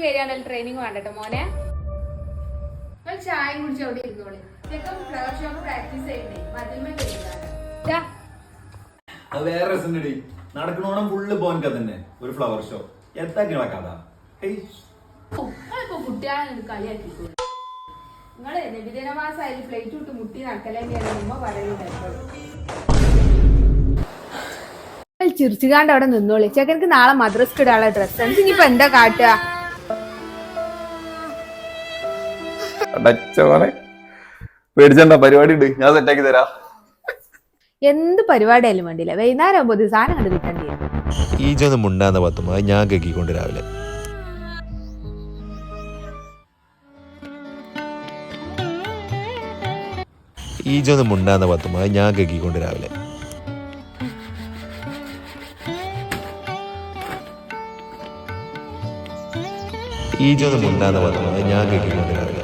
കയറിയാണല്ലോ training വേണ്ടട്ടോ മോനെ. ചായ കുടിച്ച് അവിടെ ഇരുന്നോളി. ഫ്ലവർ ഷോപ്പ് പ്രാക്ടീസ് ചെയ്യണ്ടേ മതിൽമേ അത് വേറെ രസമുണ്ടടി. നടക്കണോണം ഫുള്ള് പോകാൻ തന്നെ ഒരു ഫ്ലവർ ഷോ എത്താ കഥ. നിങ്ങളിപ്പോ കുട്ടികളെ കളിയാക്കിക്കോ. നിങ്ങള് നബിദിനമാസായാലും പ്ലേറ്റ് വിട്ട് മുട്ടി നടക്കലെന്നെയാണ് ഉമ്മ പറയുന്നത്. ചിരിച്ചുകാണ്ട് അവിടെ നിന്നോളി. ചെക്കനക്ക് നാളെ മദ്രസ്ക്ക് ഇടാനുള്ള ഡ്രസ് ഉണ്ട്. ഇനിയിപ്പോ എന്താ കാട്ടുക? പേടിച്ചണ്ട, പരിപാടി ഉണ്ട്, ഞാൻ സെറ്റാക്കി തരാം. എന്ത് പരിപാടിയായാലും വേണ്ടില്ല, വൈകുന്നേരം ആകുമ്പോൾ സാധനം കണ്ട് കിട്ടേണ്ടി വരും. ഈജൊന്ന് മുണ്ടാന്ന പത്തുമ്പോ ഞാൻ കേക്കിക്കൊണ്ട് രാവിലെ. ഈജൊന്ന് മുണ്ടാന്ന പത്തുമ്പോ ഞാൻ കേക്കിക്കൊണ്ട് രാവിലെ. ഈജൊന്ന് മുണ്ടാന്ന പത്തുമ്പോ ഞാൻ കേക്കിക്കൊണ്ട് രാവിലെ.